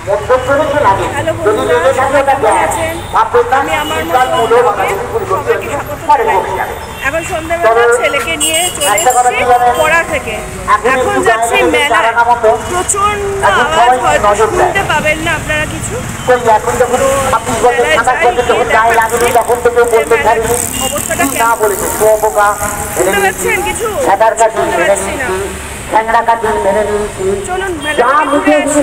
Hello বন্ধুরা, সবাই কেমন আছেন? আমি আমার মতো সবাইকে স্বাগত জানাই। এখন সন্ধ্যাবেলা ছেলেকে নিয়ে চলে এসেছি পড়া থেকে। এখন যাচ্ছি মেলায়। প্রচন্ড আওয়াজ, হয়তো শুনতে পাবেন না আপনারা কিছু। মেলায় যাই, অবস্থাটা কেমন শুনতে পাচ্ছেন? কিছু শুনতে পাচ্ছি না। চলুন মেলা ঘুরে আসি।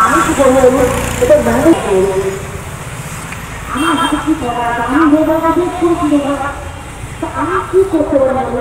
আমি কি করবো বলুন, এটা ম্যানেজ করবো। আমার হাতে কি করা আছে, আমি মোবাইল আছে, আমি কি করতে পারবো?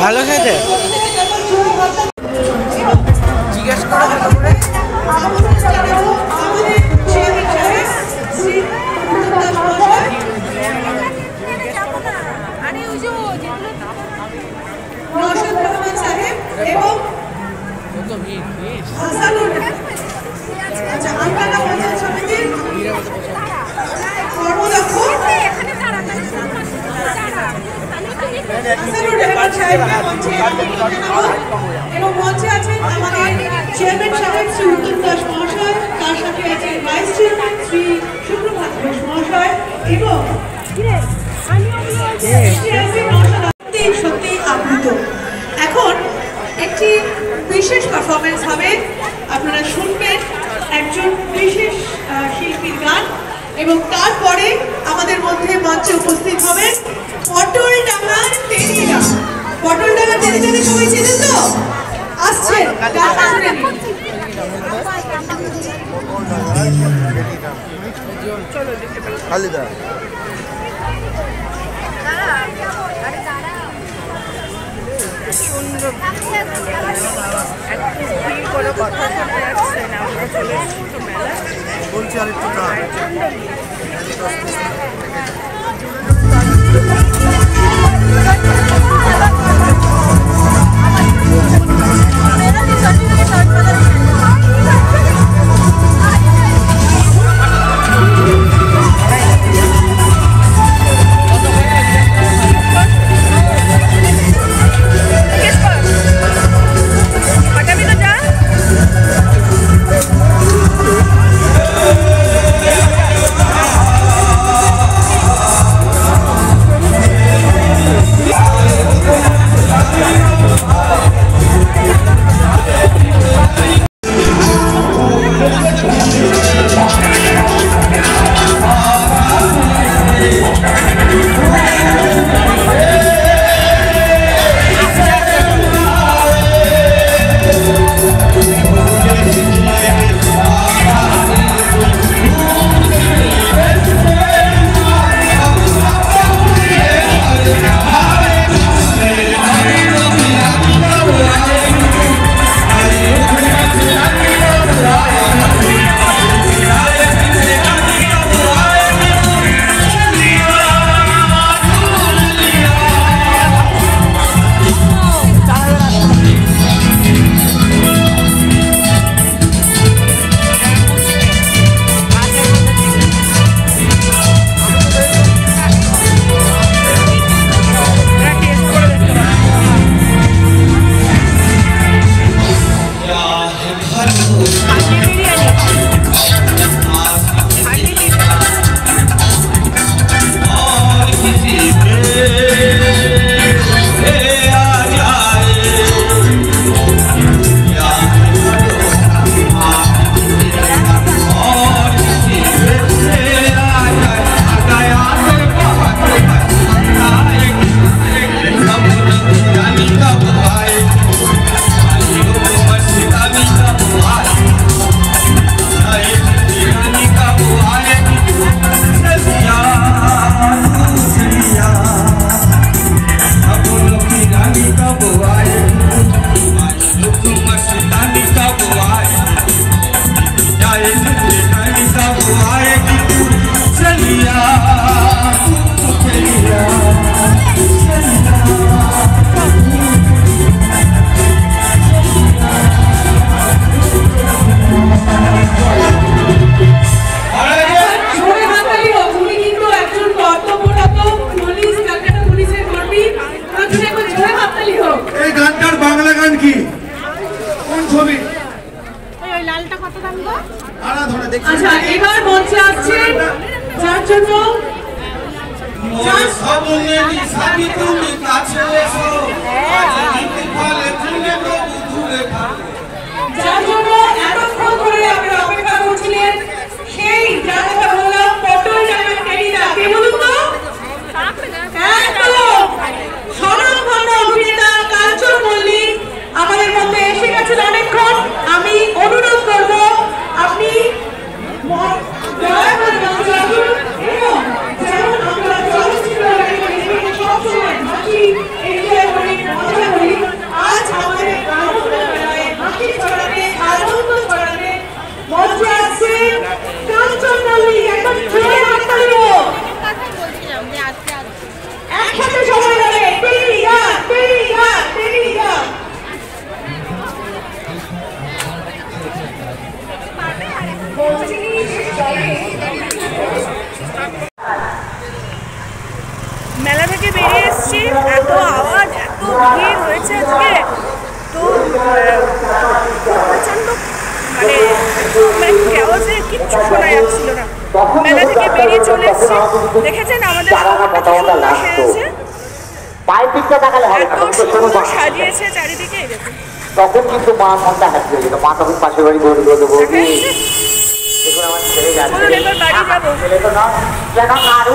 ভালো খেতে জিজ্ঞেস করা এবং মঞ্চে আছেন আমাদের চেয়ারম্যান সাহেব শ্রী উত্তম দাস মহাশয়, তার সাথে আছেন ভাইস চেয়ারম্যান শ্রী সুপ্রভাত ঘোষ মহাশয় এবং সত্যি আপ্লুত। এখন একটি বিশেষ পারফরমেন্স হবে, আপনারা শুনবেন একজন বিশেষ শিল্পীর গান এবং তারপরে আমাদের মধ্যে মঞ্চে উপস্থিত হবেন পটলডাঙ্গা টেনিরা। পটলডাঙ্গা টেনিরা সবাই চেনেন তো? আসছেন কোনো কথা শুনতে যাচ্ছে না, আমরা চলে এসেছি তো মেলা বলছি আর একটু এবার মঞ্চে আসছেন যার জন্য যার জন্য এতক্ষণ ধরে আপনারা অপেক্ষা করছিলেন সেই যার কথা বললাম পটল ডায়মন্ড টেরিনা কে বলুন তো স্বনামধন্য অভিনেতা কাঞ্চন মল্লিক আমাদের মধ্যে এসে গেছেন অনেকক্ষণ। আমি অনুরোধ করব আপনি আজ আমাদের মঞ্চে আসছেন কাঞ্চন মল্লিক। এখন জোরে হাততালি দাও একসাথে সবাই বলে টেরিনা টেরিনা টেরিনা। মেলা থেকে বেরিয়ে এসেছি, এত আওয়াজ এত ভিড় হয়েছে আজকে, তো প্রচণ্ড আওয়াজে কিচ্ছু শোনা যাচ্ছিল না। মেলা থেকে বেরিয়ে চলে এসেছি, দেখেছেন আমাদের সাজিয়েছে চারিদিকে। তখন কিন্তু মা মনটা হাসতে যেত, মা তখন পাশের বাড়ি দৌড়ে দৌড়ে বলবি দেখুন আমার ছেলে যাচ্ছে, ছেলে তো না যেন আরো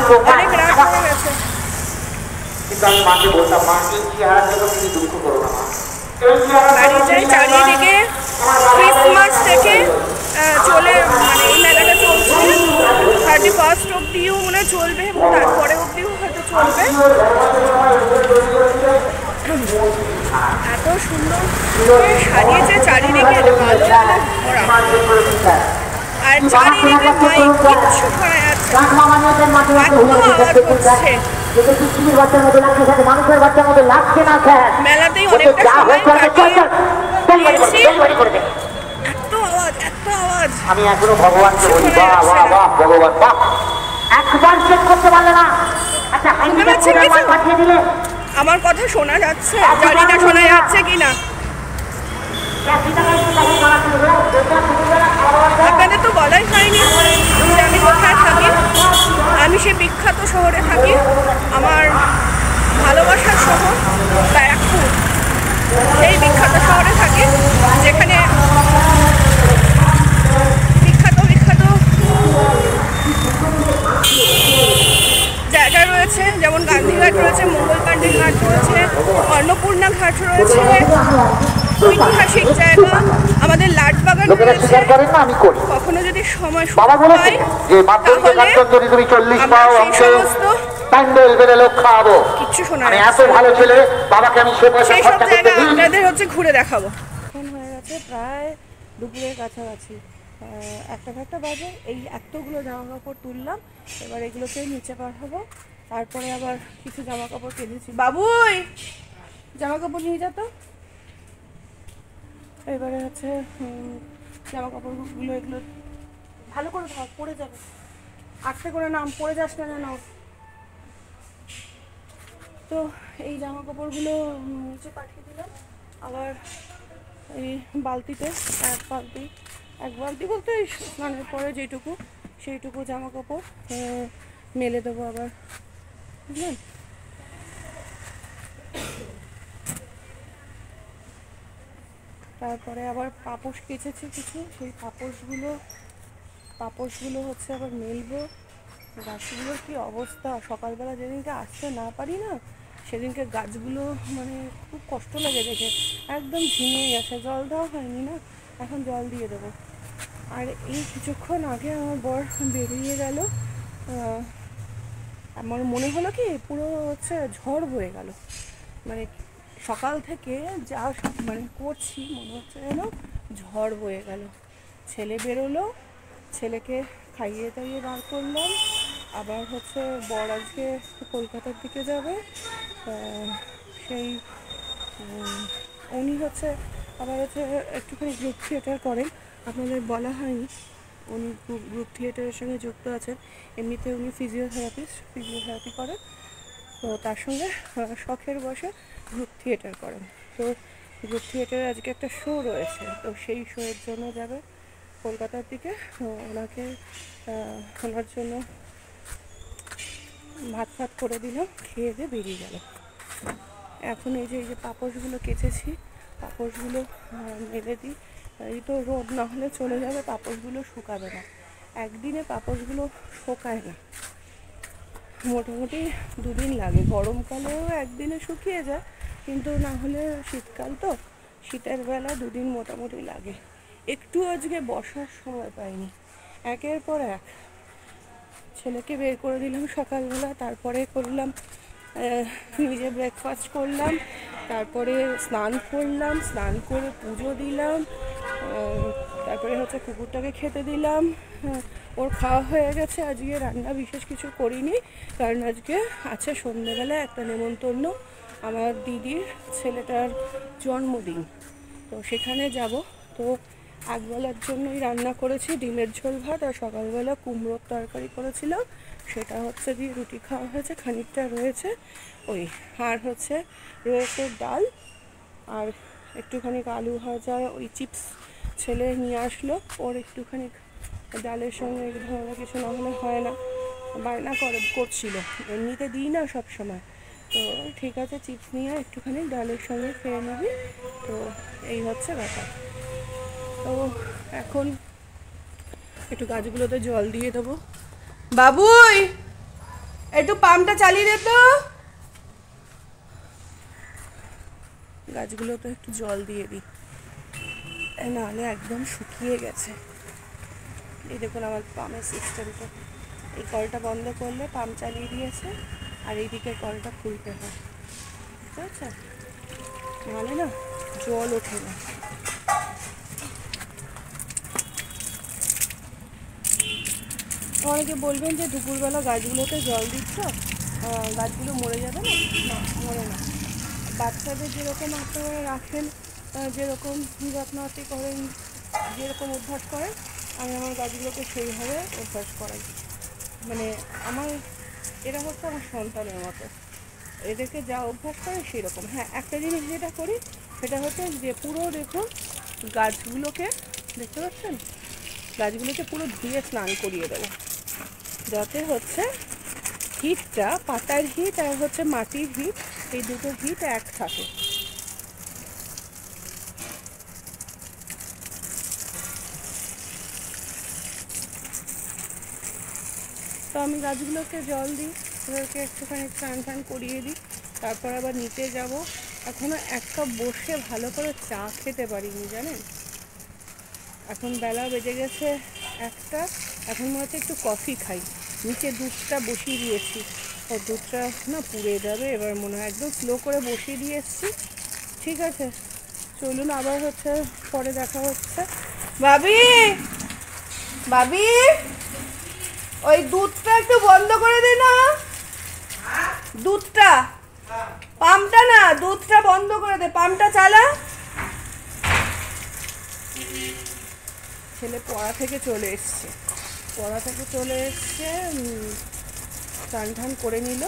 কিন্তু আমি মাকে বলতাম, মা এই চেহারার জন্য তুমি দুঃখ করো না মা। চারিদিকে ক্রিসমাস থেকে চলে এই মেলাটা চলছে, 31 অব্দিও মনে চলবে এবং তারপরে অব্দিও হয়তো চলবে। এত সুন্দর সাজিয়েছে চারিদিকে, আর চারিদিকে মাইক কিচ্ছু শোনা যাচ্ছে, এত আওয়াজ করছে। মেলাতেই অনেকটা সময় কাটিয়েছি, এত আওয়াজ এত আওয়াজ। আমি এখনো ভগবানকে বলি বাহ বাহ বাহ ভগবান বাহ, একবার চেক করতে পারলে না। আচ্ছা পাঠিয়ে দিলে আমার কথা শোনা যাচ্ছে, জানি না শোনা যাচ্ছে কিনা। আপনাদের তো বলাই হয়নি যে আমি কোথায় থাকি। আমি সে বিখ্যাত শহরে থাকি, আমার ভালোবাসার শহর ব্যারাকপুর। সেই বিখ্যাত শহরে থাকি যেখানে বিখ্যাত বিখ্যাত জায়গা রয়েছে, যেমন গান্ধীঘাট রয়েছে, মঙ্গলপাণ্ডে ঘাট রয়েছে, অন্নপূর্ণা ঘাট রয়েছে, ঐতিহাসিক জায়গা, আমাদের লাটবাগান রয়েছে। কখনো যদি সময় তাহলে কিচ্ছু শোনা সেই সব জায়গা আপনাদের হচ্ছে ঘুরে দেখাবো। এখন হয়ে গেছে প্রায় দুপুরের কাছাকাছি, একটা বাজে। এই এতগুলো জামা কাপড় তুললাম, এবার এগুলোকে নিচে পাঠাবো। তারপরে আবার কিছু জামা কাপড় কিনেছি। বাবুই জামা কাপড় নিয়ে যেত। এবারে হচ্ছে জামা কাপড়গুলো এগুলো ভালো করে ধর, পড়ে যাবে, আস্তে করে নাম, পড়ে যাস না যেন। তো এই জামা কাপড়গুলো নিচে পাঠিয়ে দিলাম। আবার এই বালতিতে এক বালতি বলতে স্নানের পরে যেটুকু সেইটুকু জামা কাপড় মেলে দেবো আবার, বুঝলেন। তারপরে আবার পাপোশ কেচেছি কিছু, সেই পাপোশগুলো হচ্ছে আবার মেলবো। গাছগুলোর কি অবস্থা, সকালবেলা যেদিনকে আসতে না পারি না সেদিনকে গাছগুলো খুব কষ্ট লাগে দেখে, একদম ঝিমিয়ে গেছে। জল দেওয়া হয়নি না, এখন জল দিয়ে দেবো। আর এই কিছুক্ষণ আগে আমার বর বেরিয়ে গেল, আমার মনে হলো কি পুরো হচ্ছে ঝড় বয়ে গেল। সকাল থেকে যা করছি মনে হচ্ছে যেন ঝড় বয়ে গেল। ছেলে বেরোলো, ছেলেকে খাইয়ে দাইয়ে বার করলাম। আবার হচ্ছে বর আজকে কলকাতার দিকে যাবে, সেই উনি হচ্ছে আবার হচ্ছে একটুখানি গ্রুপ থিয়েটার করেন, আপনাদের বলা হয়নি। উনি গ্রুপ থিয়েটারের সঙ্গে যুক্ত আছেন। এমনিতে উনি ফিজিওথেরাপি করেন, তো তার সঙ্গে শখের বসে গ্রুপ থিয়েটার করেন। তো গ্রুপ থিয়েটারে আজকে একটা শো রয়েছে, তো সেই শোয়ের জন্য যাবে। কলকাতার দিকে, ওনাকে ওনার জন্য ভাত ফাত করে দিলাম, খেয়ে দিয়ে বেরিয়ে গেল। এখন এই যে পাপোশগুলো কেচেছি, পাপোশগুলো মেলে দিই। এই তো রোদ না হলে চলে যাবে, পাপোশগুলো শুকাবে না, একদিনে পাপোশগুলো শোকায় না, মোটামুটি 2 দিন লাগে। গরমকালেও একদিনে শুকিয়ে যায়, কিন্তু না হলে শীতকাল তো, শীতের বেলা 2 দিন মোটামুটি লাগে। একটু আজকে বসার সময় পাইনি, একের পর এক ছেলেকে বের করে দিলাম সকালবেলা, তারপরে করলাম নিজে ব্রেকফাস্ট করলাম, তারপরে স্নান করলাম, স্নান করে পুজো দিলাম, তারপরে হচ্ছে কুকুরটাকে খেতে দিলাম। ওর খাওয়া হয়ে গেছে। আজকে রান্না বিশেষ কিছু করিনি, কারণ আজকে আছে সন্ধ্যেবেলা একটা নেমন্তন্ন, আমার দিদির ছেলেটার জন্মদিন, তো সেখানে যাব। তো একবেলার জন্যই রান্না করেছি ডিমের ঝোল ভাত, আর সকালবেলা কুমড়োর তরকারি করেছিলাম, সেটা হচ্ছে দিয়ে রুটি খাওয়া হয়েছে, খানিকটা রয়েছে ওই, আর হচ্ছে রয়েছে ডাল আর একটুখানি আলু ভাজা, ওই চিপস ছেলে নিয়ে আসলো, ওর একটুখানি ডালের সঙ্গে এই ধরনের কিছু না হলে হয় না, বায়না করছিল, এমনিতে দিই না সব সময়, তো ঠিক আছে চিপস নিয়ে একটুখানি ডালের সঙ্গে খেয়ে নিবি। তো এই হচ্ছে ব্যাপার। তো এখন একটু গাছগুলোতে জল দিয়ে দেবো। বাবুই একটু পাম্পটা চালিয়ে দে তো, গাছগুলোতে একটু জল দিয়ে দিই, নাহলে একদম শুকিয়ে গেছে। এই দেখুন আমার পাম্পের সিস্টেমটা, এই কলটা বন্ধ করলে পাম্প চালিয়ে দিয়েছে, আর এইদিকে কলটা খুলতে হয়, ঠিক আছে, নাহলে না জল ওঠে না। অনেকে বলবেন যে দুপুরবেলা গাছগুলোতে জল দিচ্ছ, গাছগুলো মরে যাবে না, না মরে না। বাচ্চাদের যেরকম আপনারা রাখেন, যেরকম যত্নআত্তি করেন, যেরকম অভ্যাস করেন, আমি আমার গাছগুলোকে সেইভাবে অভ্যাস করাই। মানে এরা হচ্ছে আমার সন্তানের মতো, এদেরকে যা অভ্যাস করে সেরকম। হ্যাঁ, একটা জিনিস যেটা করি সেটা হচ্ছে যে পুরো দেখুন গাছগুলোকে, দেখতে পাচ্ছেন গাছগুলোকে পুরো ধুয়ে স্নান করিয়ে দেবো, যাতে হচ্ছে হিটটা, পাতার হিট আর হচ্ছে মাটির হিট, এই দুটো হিট এক থাকে। তো আমি গাছগুলোকে জল দিই, ওদেরকে একটুখানি স্নান টান করিয়ে দিই, তারপর আবার নিচে যাব। এখনও এক কাপ বসে ভালো করে চা খেতে পারিনি জানেন, এখন বেলা বেজে গেছে 1টা, এখন মনে হচ্ছে একটু কফি খাই। নিচে দুধটা বসিয়ে দিয়েছি, ও দুধটা না পুড়ে যাবে, এবার মনে হয় একদম স্লো করে বসিয়ে দিয়ে এসছি। ঠিক আছে চলুন, আবার হচ্ছে পরে দেখা হচ্ছে। ভাবি ভাবি ওই দুধটা একটু বন্ধ করে দে না, দুধটা, পাম্পটা না, দুধটা বন্ধ করে দে, পাম্পটা চালা। ছেলে পড়া থেকে চলে এসছে, স্নান টান করে নিল,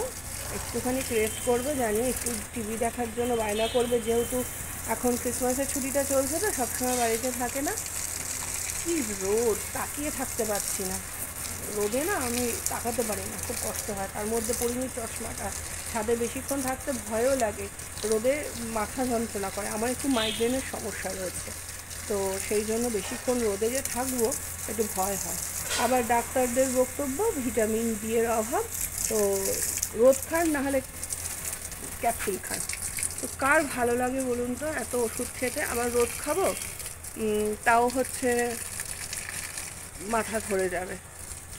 একটুখানি রেস্ট করবে, জানি একটু টিভি দেখার জন্য বায়না করবে, যেহেতু এখন ক্রিসমাসের ছুটিটা চলছে তো সবসময় বাড়িতে থাকে না। কি রোদ, তাকিয়ে থাকতে পারছি না, রোদে না আমি তাকাতে পারি না, খুব কষ্ট হয়। তার মধ্যে পরিমিত চশমাটা, ছাদে বেশিক্ষণ থাকতে ভয়ও লাগে, রোদে মাথা যন্ত্রণা করে, আমার একটু মাইগ্রেনের সমস্যা রয়েছে, তো সেই জন্য বেশিক্ষণ রোদে যে থাকবো একটু ভয় হয়। আবার ডাক্তারদের বক্তব্য ভিটামিন ডি এর অভাব, তো রোদ খান নাহলে ক্যাপসুল খান। তো কার ভালো লাগে বলুন তো এত ওষুধ খেতে, আবার রোদ খাবো তাও হচ্ছে মাথা ধরে যাবে,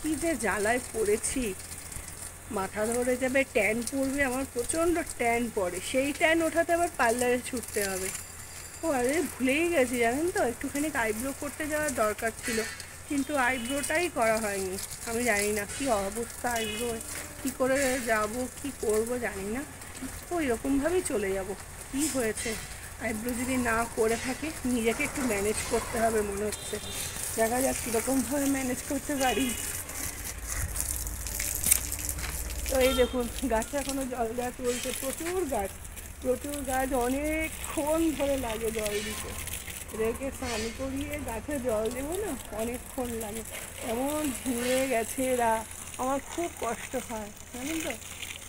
কি যে জ্বালায় পড়েছি, মাথা ধরে যাবে, ট্যান পড়বে, আমার প্রচণ্ড ট্যান পড়ে, সেই ট্যান ওঠাতে আবার পার্লারে ছুটতে হবে। ও আরে ভুলেই গেছি জানেন তো, একটুখানি আইব্রো করতে যাওয়ার দরকার ছিল, কিন্তু আইব্রোটাই করা হয়নি। আমি জানি না কী অবস্থা আইব্রো, কী করে যাব, কি করব জানি না, ওই রকমভাবেই চলে যাব। কি হয়েছে, আইব্রো যদি না করে থাকি, নিজেকে একটু ম্যানেজ করতে হবে মনে হচ্ছে, দেখা যাক কীরকমভাবে ম্যানেজ করতে পারি। তো এই দেখুন গাছে এখনও জল দেওয়া চলছে, প্রচুর গাছ, অনেকক্ষণ ধরে লাগে জল দিতে, এদেরকে স্নান করিয়ে গাছে জল দেবো না, অনেকক্ষণ লাগে, এমন ঝিমিয়ে গেছে এরা, আমার খুব কষ্ট হয় জানেন তো।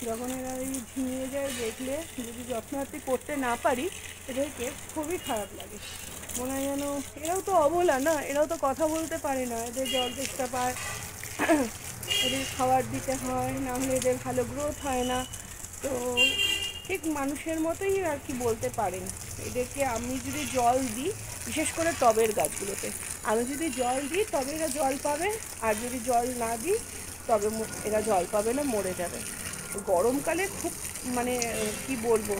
যখন এরা এই ঝিমিয়ে যায় দেখলে, যদি যত্নআত্তি করতে না পারি এদেরকে খুবই খারাপ লাগে, মনে হয় যেন এরাও তো অবলা না, এরাও তো কথা বলতে পারে না, এদের জল তেষ্টা পায়, এদের খাবার দিতে হয়, না হলে এদের ভালো গ্রোথ হয় না। তো ঠিক মানুষের মতোই আর কি বলতে পারেন। এদেরকে আমি যদি জল দিই, বিশেষ করে টবের গাছগুলোতে আমি যদি জল দিই তবে এরা জল পাবে, আর যদি জল না দিই তবে এরা জল পাবে না, মরে যাবে। গরমকালে খুব মানে কি বলবো,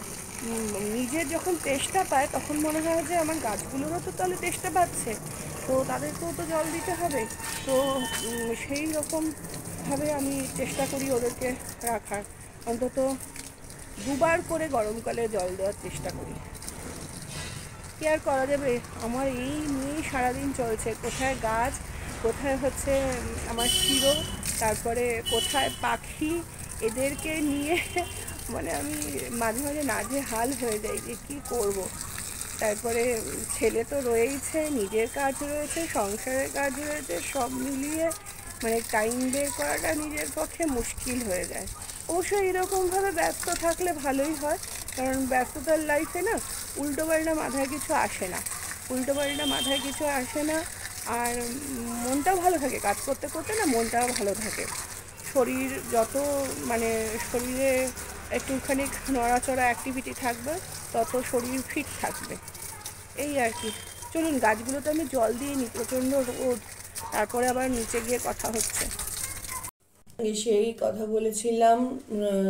নিজের যখন তেষ্টা পায় তখন মনে হয় যে আমার গাছগুলোরও তো তাহলে তেষ্টা পাচ্ছে, তো তাদেরকেও তো জল দিতে হবে। তো সেই রকমভাবে আমি চেষ্টা করি ওদেরকে রাখার, অন্তত 2 বার করে গরমকালে জল দেওয়ার চেষ্টা করি। কি আর করা যাবে, আমার এই নিয়েই সারাদিন চলছে, কোথায় গাছ, কোথায় হচ্ছে আমার শিরো, তারপরে কোথায় পাখি, এদেরকে নিয়ে মানে আমি মাঝে মাঝে নাজেহাল হয়ে যাই যে কী করব। তারপরে ছেলে তো রয়েইছে, নিজের কাজ রয়েছে, সংসারের কাজ রয়েছে, সব মিলিয়ে মানে টাইম বের করাটা নিজের পক্ষে মুশকিল হয়ে যায়। অবশ্যই এরকমভাবে ব্যস্ত থাকলে ভালোই হয়, কারণ ব্যস্ততার লাইফে না উল্টোপাল্টা মাথায় কিছু আসে না, আর মনটাও ভালো থাকে, কাজ করতে করতে না মনটাও ভালো থাকে। শরীর যত মানে শরীরে একটুখানি নড়াচড়া অ্যাক্টিভিটি থাকবে তত শরীর ফিট থাকবে, এই আর কি। চলুন গাছগুলোতে আমি জল দিয়ে নিই, প্রচণ্ড রোদ, তারপরে আবার নিচে গিয়ে কথা হচ্ছে। সেই কথা বলেছিলাম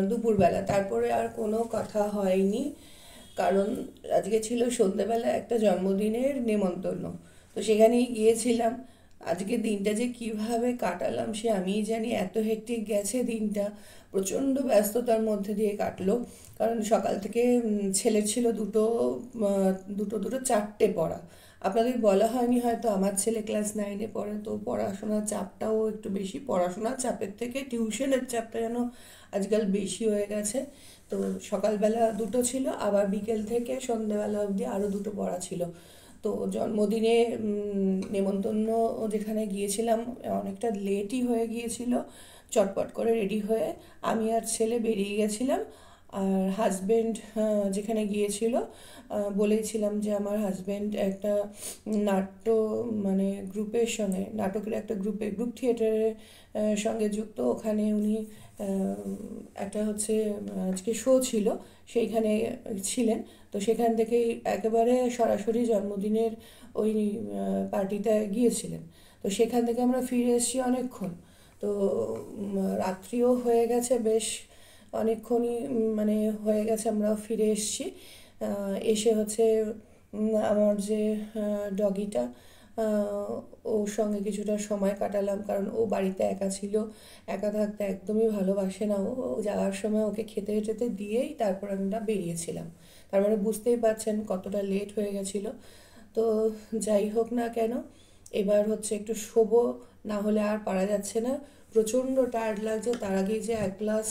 দুপুরবেলা, তারপরে আর কোনো কথা হয়নি, কারণ আজকে ছিল সন্ধ্যেবেলা একটা জন্মদিনের নেমন্তন্ন, তো সেখানেই গিয়েছিলাম। আজকে দিনটা যে কিভাবে কাটালাম সে আমিই জানি, এত হেক্টিক গেছে দিনটা, প্রচণ্ড ব্যস্ততার মধ্যে দিয়ে কাটলো। কারণ সকাল থেকে ছেলের ছিল দুটো 4টে পড়া। আপনাদের বলা হয়নি হয়তো, আমার ছেলে ক্লাস 9-এ পড়ে, তো পড়াশোনার চাপটাও একটু বেশি, পড়াশোনার চাপের থেকে টিউশনের চাপটা যেন আজকাল বেশি হয়ে গেছে। তো সকালবেলা দুটো ছিল, আবার বিকেল থেকে সন্ধ্যেবেলা অবধি আরও দুটো পড়া ছিল। তো জন্মদিনে নেমন্তন্ন যেখানে গিয়েছিলাম অনেকটা লেটই হয়ে গিয়েছিল, চটপট করে রেডি হয়ে আমি আর ছেলে বেরিয়ে গেছিলাম। আর হাজব্যান্ড যেখানে গিয়েছিল, বলেছিলাম যে আমার হাজব্যান্ড একটা নাট্য মানে গ্রুপের সঙ্গে, নাটকের একটা গ্রুপ থিয়েটারের সঙ্গে যুক্ত, ওখানে উনি একটা হচ্ছে আজকে শো ছিল সেইখানে ছিলেন, তো সেখান থেকেই একেবারে সরাসরি জন্মদিনের ওই পার্টিতে গিয়েছিলেন। তো সেখান থেকে আমরা ফিরে এসেছি অনেকক্ষণ, তো রাত্রিও হয়ে গেছে, বেশ অনেকক্ষণই মানে হয়ে গেছে, আমরা ফিরে এসেছি। এসে হচ্ছে আমার যে ডগিটা, ওর সঙ্গে কিছুটা সময় কাটালাম, কারণ ও বাড়িতে একা ছিল, একা থাকতে একদমই ভালোবাসে না। ও যাওয়ার সময় ওকে খেতে টেতে দিয়েই তারপর আমরা বেরিয়েছিলাম, তার মানে বুঝতেই পারছেন কতটা লেট হয়ে গেছিলো। তো যাই হোক না কেন, এবার হচ্ছে একটু শোবো, না হলে আর পারা যাচ্ছে না, প্রচণ্ড টায়ার্ড লাগছে। তার আগেই যে 1 গ্লাস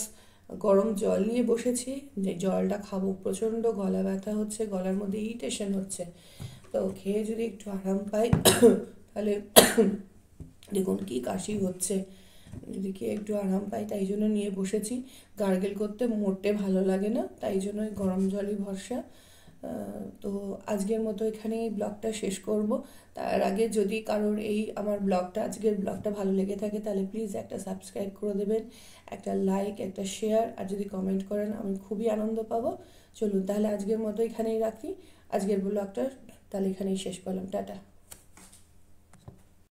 গরম জল নিয়ে বসেছি, যে জলটা খাবো, প্রচণ্ড গলা ব্যথা হচ্ছে, গলার মধ্যে ইরিটেশন হচ্ছে, তো খেয়ে যদি একটু আরাম পাই তাহলে দেখুন কি কাশি হচ্ছে, যদি খেয়ে একটু আরাম পাই তাই জন্য নিয়ে বসেছি। গার্গেল করতে মোটে ভালো লাগে না, তাই জন্য গরম জলই ভরসা। তো আজকের মতো এখানেই ব্লগটা শেষ করব। তার আগে যদি কারোর এই আমার আজকের ব্লগটা ভালো লেগে থাকে তাহলে প্লিজ একটা সাবস্ক্রাইব করে দেবেন, একটা লাইক, একটা শেয়ার, আর যদি কমেন্ট করেন আমি খুবই আনন্দ পাবো। চলুন তাহলে আজকের মতো এখানেই রাখি, আজকের ব্লগটা তাহলে এখানেই শেষ করলাম, টাটা।